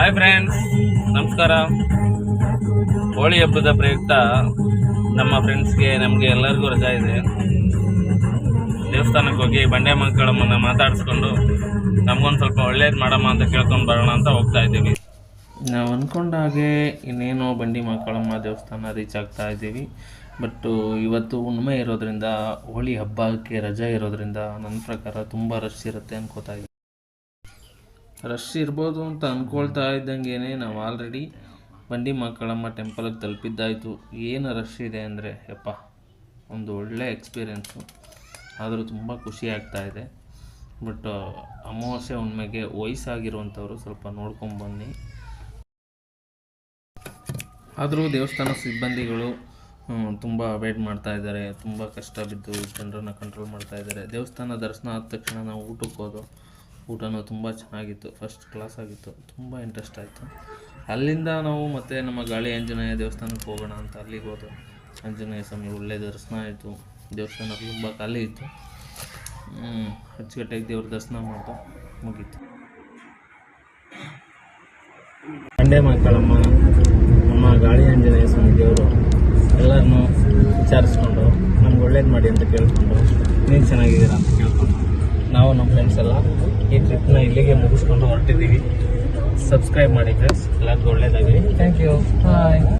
Hi friends, ನಮಸ್ಕಾರ. ಹೋಳಿ ಹಬ್ಬದ ಪ್ರಯುಕ್ತ ನಮ್ಮ ಫ್ರೆಂಡ್ಸ್ಗೆ ನಮಗೆ ಎಲ್ಲರಿಗೂ ರಜಾ ಇದೆ. ದೇವಸ್ಥಾನಕ್ಕೆ ಹೋಗಿ ಬಂಡೆ ಮಕ್ಕಳಮ್ಮನ್ನು ಮಾತಾಡಿಸ್ಕೊಂಡು ನಮಗೊಂದು ಸ್ವಲ್ಪ ಒಳ್ಳೇದು ಮಾಡಮ್ಮ ಅಂತ ಕೇಳ್ಕೊಂಡು ಬರೋಣ ಅಂತ ಹೋಗ್ತಾ ಇದ್ದೀವಿ. ನಾವು ಅಂದ್ಕೊಂಡ ಹಾಗೆ ಇನ್ನೇನೋ ಬಂಡಿ ಮಕ್ಕಳಮ್ಮ ದೇವಸ್ಥಾನ ರೀಚ್ ಆಗ್ತಾ ಇದ್ದೀವಿ. ಬಟ್ ಇವತ್ತು ಹುಣ್ಣಿಮೆ ಇರೋದ್ರಿಂದ, ಹೋಳಿ ಹಬ್ಬಕ್ಕೆ ರಜೆ ಇರೋದ್ರಿಂದ ನನ್ನ ಪ್ರಕಾರ ತುಂಬ ರಶ್ ಇರುತ್ತೆ ಅನ್ಕೋತಾ ಇದ್ದೀವಿ. ರಶ್ ಇರ್ಬೋದು ಅಂತ ಅಂದ್ಕೊಳ್ತಾ ಇದ್ದಂಗೆ ನಾವು ಆಲ್ರೆಡಿ ಬಂಡಿ ಮಕ್ಕಳಮ್ಮ ಟೆಂಪಲ್ಗೆ ತಲುಪಿದ್ದಾಯಿತು. ಏನು ರಶ್ ಇದೆ ಅಂದರೆ ಯಪ್ಪ, ಒಂದು ಒಳ್ಳೆ ಎಕ್ಸ್ಪೀರಿಯೆನ್ಸು. ಆದರೂ ತುಂಬ ಖುಷಿ ಆಗ್ತಾ ಇದೆ. ಬಟ್ ಅಮಾವಾಸ್ಯೆ ಹುಣ್ಣಿಮೆಗೆ ವಯಸ್ಸಾಗಿರುವಂಥವ್ರು ಸ್ವಲ್ಪ ನೋಡ್ಕೊಂಬನ್ನಿ. ಆದರೂ ದೇವಸ್ಥಾನ ಸಿಬ್ಬಂದಿಗಳು ತುಂಬ ವೇಟ್ ಮಾಡ್ತಾ ಇದ್ದಾರೆ. ತುಂಬ ಕಷ್ಟ ಬಿದ್ದು ಜನರನ್ನು ಕಂಟ್ರೋಲ್ ಮಾಡ್ತಾ ಇದ್ದಾರೆ. ದೇವಸ್ಥಾನ ದರ್ಶನ ಆದ ತಕ್ಷಣ ನಾವು ಊಟಕ್ಕೆ ಹೋದೋ. ಊಟನೂ ತುಂಬ ಚೆನ್ನಾಗಿತ್ತು, ಫಸ್ಟ್ ಕ್ಲಾಸ್ ಆಗಿತ್ತು, ತುಂಬ ಇಂಟ್ರೆಸ್ಟ್ ಆಯಿತು. ಅಲ್ಲಿಂದ ನಾವು ಮತ್ತೆ ನಮ್ಮ ಗಾಳಿ ಆಂಜನೇಯ ದೇವಸ್ಥಾನಕ್ಕೆ ಹೋಗೋಣ ಅಂತ ಅಲ್ಲಿಗೆ ಹೋದೋ. ಆಂಜನೇಯ ಸ್ವಾಮಿ ಒಳ್ಳೆ ದರ್ಶನ ಆಯಿತು. ದೇವಸ್ಥಾನ ತುಂಬ ಖಾಲಿ ಇತ್ತು. ಅಚ್ಚುಕಟ್ಟಾಗಿ ದೇವ್ರ ದರ್ಶನ ಮಾಡ್ದೋ, ಮುಗೀತು. ಬಂಡೆ ಮಕ್ಕಳಮ್ಮ, ನಮ್ಮ ಗಾಳಿ ಆಂಜನೇಯ ಸ್ವಾಮಿ ದೇವರು ಎಲ್ಲರನ್ನೂ ವಿಚಾರಿಸ್ಕೊಂಡು ನಮ್ಗೆ ಒಳ್ಳೇದು ಮಾಡಿ ಅಂತ ಕೇಳಿಕೊಂಡು, ನೀವು ಚೆನ್ನಾಗಿದ್ದೀರಾ ಅಂತ ಕೇಳ್ಕೊಂಡು ನಾವು ನಮ್ಮ ಫ್ರೆಂಡ್ಸ್ ಎಲ್ಲ ಈ ಟ್ರಿಪ್ನ ಇಲ್ಲಿಗೆ ಮುಗಿಸ್ಕೊಂಡು ಹೊರಟಿದ್ದೀವಿ. ಸಬ್ಸ್ಕ್ರೈಬ್ ಮಾಡಿ ಫ್ರೆಂಡ್ಸ್, ಎಲ್ಲರಿಗೂ ಒಳ್ಳೇದಾಗಲಿ. Thank you. ಬಾಯ್.